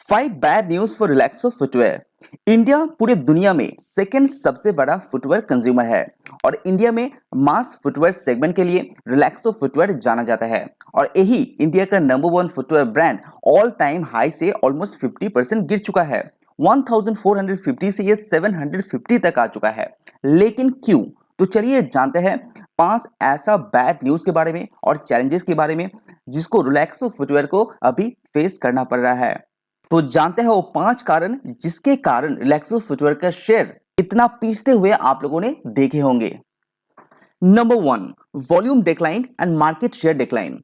Five bad news for Relaxo footwear. India पूरी दुनिया में सेकंड सबसे बड़ा फुटवेयर कंज्यूमर है और इंडिया में मास फुटवेयर सेगमेंट के लिए रिलैक्सो फुटवेयर जाना जाता है और यही इंडिया का number one footwear brand all time high से ऑलमोस्ट 50% गिर चुका है। 1450 से ये 750 तक आ चुका है। लेकिन क्यों? तो चलिए जानते हैं 5 ऐसा बैड न्यूज के बारे में और चैलेंजेस के बारे में जिसको रिलैक्सो फुटवेयर को अभी फेस करना पड़ रहा है। तो जानते हैं वो 5 कारण जिसके कारण रिलैक्सो फुटवेयर का शेयर इतना पीटते हुए आप लोगों ने देखे होंगे। Number 1, volume decline and market share decline.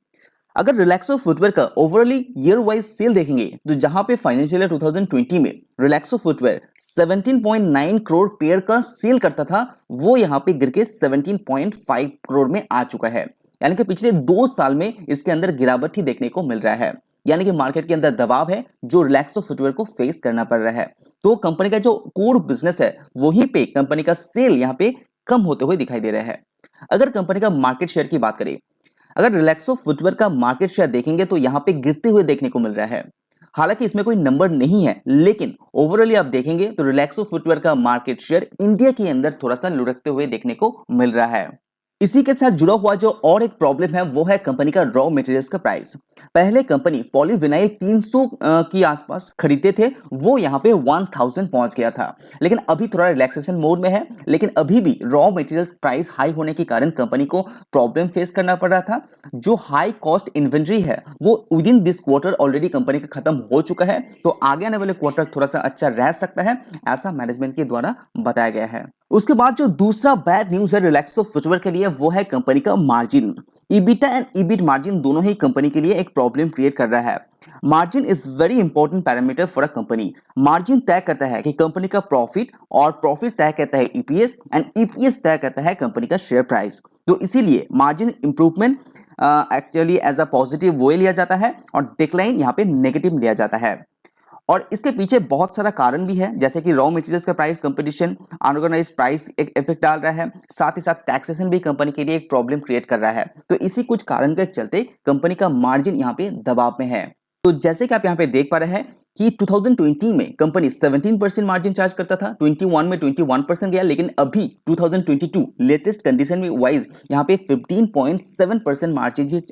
अगर रिलैक्सो फुटवेयर का ओवरऑली ईयर वाइज सेल देखेंगे तो जहां पे फाइनेंशियल ईयर 2020 में रिलैक्सो फुटवेयर 17.9 करोड़ पेयर का सेल करता था, वो यहां पे गिर के 17.5 करोड़ में आ चुका है। यानी कि पिछले 2 साल में इसके अंदर गिरावट ही देखने को मिल रहा है। यानी कि मार्केट के अंदर दबाव है जो रिलैक्सो फुटवेयर को फेस करना पड़ रहा है। तो कंपनी का जो कोर बिजनेस है वहीं पे कंपनी का सेल यहाँ पे कम होते हुए दिखाई दे रहा है। अगर कंपनी का मार्केट शेयर की बात करें, अगर रिलैक्सो फुटवेयर का मार्केट शेयर देखेंगे तो यहां पे गिरते हुए देखने को मिल रहा है। हालांकि इसमें कोई नंबर नहीं है, लेकिन ओवरऑली आप देखेंगे तो रिलैक्सो फुटवेयर का मार्केट शेयर इंडिया के अंदर थोड़ा सा लुढ़कते हुए देखने को मिल रहा है। इसी के साथ जुड़ा हुआ जो और एक प्रॉब्लम है वो है कंपनी का रॉ मटेरियल्स का प्राइस। पहले कंपनी पॉलीविनाइल 300 के आसपास खरीदते थे, वो यहाँ पे 1000 पहुंच गया था। लेकिन अभी थोड़ा रिलैक्सेशन मोड में है, लेकिन अभी भी रॉ मटेरियल्स प्राइस हाई होने के कारण कंपनी को प्रॉब्लम फेस करना पड़ रहा था। जो हाई कॉस्ट इन्वेंट्री है वो with in this quarter already company का खत्म हो चुका है, तो आगे आने वाले क्वार्टर थोड़ा सा अच्छा रह सकता है, ऐसा मैनेजमेंट के द्वारा बताया गया है। उसके बाद जो दूसरा बैड न्यूज है रिलैक्सो फुटवेयर के लिए वो है कंपनी का margin. EBITDA and EBIT margin दोनों ही कंपनी के लिए एक प्रॉब्लम क्रिएट कर रहा है। Margin is very important parameter for a company. Margin तय करता है कि कंपनी का प्रॉफिट और प्रॉफिट तय करता है ईपीएस एंड ईपीएस तय करता है कंपनी का शेयर प्राइस। तो इसीलिए margin improvement actually as a positive way लिया जाता है और डिक्लाइन यहाँ पे नेगेटिव लिया जाता है। और इसके पीछे बहुत सारा कारण भी है, जैसे कि रॉ मटेरियल्स का प्राइस, कंपटीशन, अनऑर्गेनाइज्ड प्राइस एक इफेक्ट डाल रहा है, साथ ही साथ टैक्सेशन भी कंपनी के लिए एक प्रॉब्लम क्रिएट कर रहा है। तो इसी कुछ कारण के चलते कंपनी का मार्जिन यहाँ पे दबाव में है। तो जैसे कि आप यहाँ पे देख पा रहे हैं कि 2020 में कंपनी 17% मार्जिन चार्ज करता था, 21 में 21% गया, लेकिन अभी 2022 लेटेस्ट कंडीशन में वाइज यहाँ पे 15.7%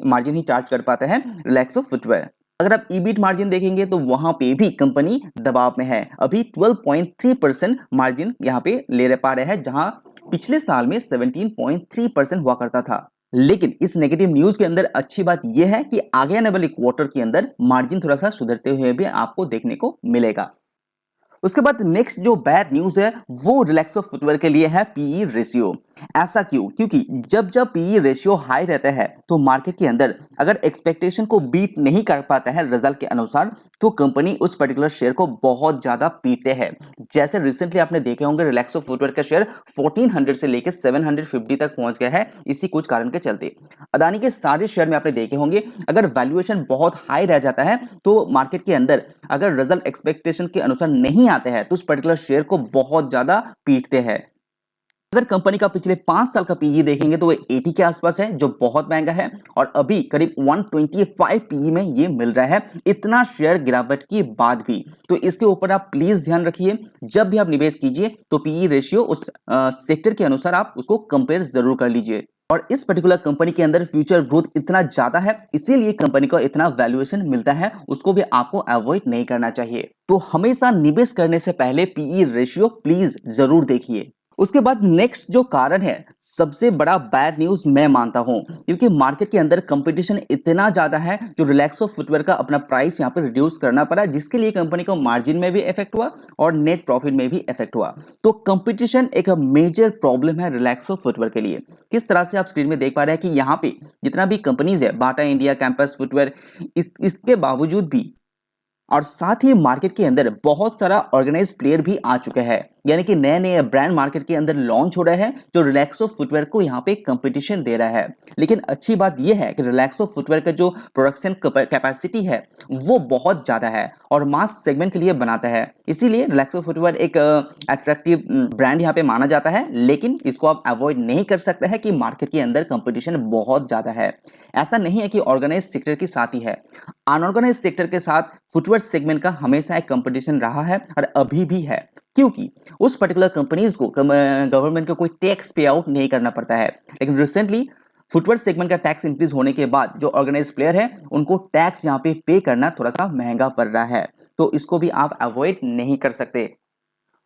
मार्जिन ही चार्ज कर पाता है रिलैक्सो फुटवेयर। अगर आप ईबिट मार्जिन देखेंगे तो वहां पे भी कंपनी दबाव में है। अभी 12.3% मार्जिन यहां पे ले पा रहे हैं, जहां पिछले साल में 17.3% हुआ करता था। लेकिन इस नेगेटिव न्यूज के अंदर अच्छी बात यह है कि आगे आने वाले क्वार्टर के अंदर मार्जिन थोड़ा सा सुधरते हुए भी आपको देखने को मिलेगा। उसके बाद नेक्स्ट जो बैड न्यूज है वो रिलैक्सो फुटवेयर के लिए है पीई रेशियो। ऐसा क्यों? क्योंकि जब जब पीई रेशियो हाई रहता है तो मार्केट के अंदर अगर एक्सपेक्टेशन को बीट नहीं कर पाता है रिजल्ट के अनुसार, तो कंपनी उस पर्टिकुलर शेयर को बहुत ज्यादा पीटते हैं। जैसे रिसेंटली आपने देखे होंगे रिलैक्सो फुटवेयर का शेयर 1400 से लेकर 750 तक पहुंच गया है, इसी कुछ कारण के चलते। अदानी के सारे शेयर में आपने देखे होंगे अगर वैल्यूएशन बहुत हाई रह जाता है तो मार्केट के अंदर अगर रिजल्ट एक्सपेक्टेशन के अनुसार नहीं आते हैं तो उस पर्टिकुलर शेयर को बहुत ज्यादा पीटते हैं। अगर कंपनी का पिछले 5 साल का पीई देखेंगे तो वो 80 के आसपास है, जो बहुत महंगा है, और अभी करीब 125 पीई में ये मिल रहा है, इतना शेयर गिरावट के बाद भी। तो इसके ऊपर आप प्लीज ध्यान रखिए, जब भी आप निवेश कीजिए तो पीई रेशियो उस सेक्टर के अनुसार आप उसको कंपेयर जरूर कर लीजिए। और इस पर्टिकुलर कंपनी के अंदर फ्यूचर ग्रोथ इतना ज्यादा है, इसीलिए कंपनी को इतना वैल्यूएशन मिलता है, उसको भी आपको अवॉइड नहीं करना चाहिए। तो हमेशा निवेश करने से पहले पीई रेशियो प्लीज जरूर देखिए। उसके बाद नेक्स्ट जो कारण है सबसे बड़ा बैड न्यूज मैं मानता हूं, क्योंकि मार्केट के अंदर कंपटीशन इतना ज्यादा है जो रिलैक्सो फुटवेयर का अपना प्राइस यहां पर रिड्यूस करना पड़ा, जिसके लिए कंपनी को मार्जिन में भी इफेक्ट हुआ और नेट प्रॉफिट में भी इफेक्ट हुआ। तो कंपटीशन एक मेजर प्रॉब्लम है रिलैक्सो फुटवेयर के लिए। किस तरह से आप स्क्रीन में देख पा रहे हैं कि यहाँ पे जितना भी कंपनीज है, बाटा इंडिया, कैंपस फुटवेयर, इसके बावजूद भी और साथ ही मार्केट के अंदर बहुत सारा ऑर्गेनाइज्ड प्लेयर भी आ चुके हैं। यानी कि नए नए ब्रांड मार्केट के अंदर लॉन्च हो रहे हैं जो रिलैक्सो फुटवेयर को यहाँ पे कंपटीशन दे रहा है। लेकिन अच्छी बात यह है कि रिलैक्सो फुटवेयर का जो प्रोडक्शन कैपेसिटी है वो बहुत ज्यादा है और मास सेगमेंट के लिए बनाता है, इसीलिए रिलैक्सो फुटवेयर एक अट्रैक्टिव ब्रांड यहाँ पे माना जाता है। लेकिन इसको आप अवॉइड नहीं कर सकते हैं कि मार्केट के अंदर कंपटीशन बहुत ज्यादा है। ऐसा नहीं है कि ऑर्गेनाइज सेक्टर के साथ ही है, अनऑर्गेनाइज सेक्टर के साथ फुटवेयर सेगमेंट का हमेशा एक कंपटीशन रहा है और अभी भी है, क्योंकि उस पर्टिकुलर कंपनीज को गवर्नमेंट को कोई टैक्स पे आउट नहीं करना पड़ता है। लेकिन रिसेंटली फुटवेयर सेगमेंट का टैक्स इंक्रीज होने के बाद जो ऑर्गेनाइज प्लेयर है उनको टैक्स यहाँ पे करना थोड़ा सा महंगा पड़ रहा है, तो इसको भी आप अवॉइड नहीं कर सकते।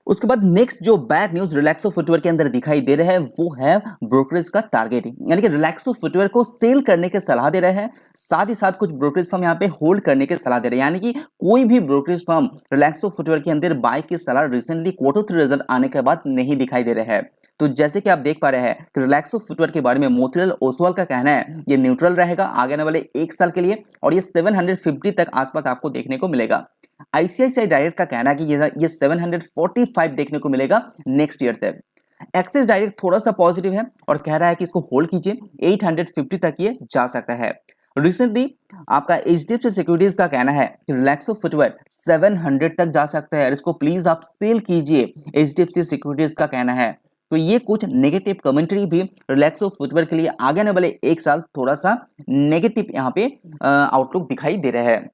उसके बाद नेक्स्ट जो बैड न्यूज रिलैक्सो फुटवेयर के अंदर दिखाई दे रहा है वो है ब्रोकरेज का टारगेटिंग, यानी कि रिलैक्सो फुटवेयर को सेल करने के सलाह दे रहे हैं, साथ ही साथ कुछ ब्रोकरेज फर्म यहाँ पे होल्ड करने के सलाह दे रहे हैं। यानी कि कोई भी ब्रोकरेज फर्म रिलैक्सो फुटवेयर के अंदर बाय की सलाह रिसेंटली Q3 रिजल्ट आने के बाद नहीं दिखाई दे रहे हैं। तो जैसे कि आप देख पा रहे हैं कि रिलैक्सो फुटवेयर के बारे में मोतीलाल ओसवाल का कहना है ये न्यूट्रल रहेगा आगे आने वाले 1 साल के लिए और ये 750 तक आसपास आपको देखने को मिलेगा। आईसीआईसीआई डायरेक्ट का कहना है कि ये 745 देखने को मिलेगा नेक्स्ट ईयर तक। एक्सिस डायरेक्ट थोड़ा सा पॉजिटिव है और कह रहा है कि इसको होल्ड कीजिए, 850 तक ये जा सकता है। रिसेंटली आपका एचडीएफसी सिक्योरिटीज का कहना है कि रिलैक्सो फुटवेयर 700 तक जा सकता है और इसको प्लीज आप सेल कीजिए, एचडीएफसी सिक्योरिटीज का कहना है। तो ये कुछ नेगेटिव कमेंट्री भी रिलैक्सो फुटवेयर के लिए आगे आने वाले 1 साल थोड़ा सा नेगेटिव यहाँ पे आउटलुक दिखाई दे रहा है।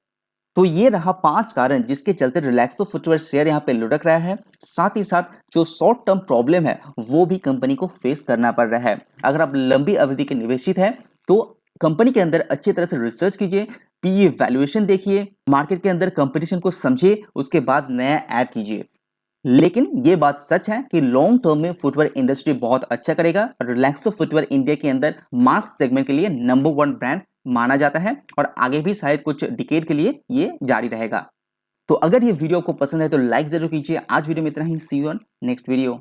तो ये रहा 5 कारण जिसके चलते रिलैक्सो फुटवेयर शेयर यहाँ पे लुढ़क रहा है। साथ ही साथ जो शॉर्ट टर्म प्रॉब्लम है वो भी कंपनी को फेस करना पड़ रहा है। अगर आप लंबी अवधि के निवेशित हैं तो कंपनी के अंदर अच्छी तरह से रिसर्च कीजिए, पीई वैल्यूएशन देखिए, मार्केट के अंदर कंपटीशन को समझिए, उसके बाद नया ऐड कीजिए। लेकिन ये बात सच है कि लॉन्ग टर्म में फुटवेयर इंडस्ट्री बहुत अच्छा करेगा और रिलैक्सो फुटवेयर इंडिया के अंदर मास सेगमेंट के लिए नंबर 1 ब्रांड माना जाता है और आगे भी शायद कुछ डिकेड के लिए ये जारी रहेगा। तो अगर ये वीडियो आपको पसंद है तो लाइक जरूर कीजिए। आज वीडियो में इतना ही, सी यू ऑन नेक्स्ट वीडियो।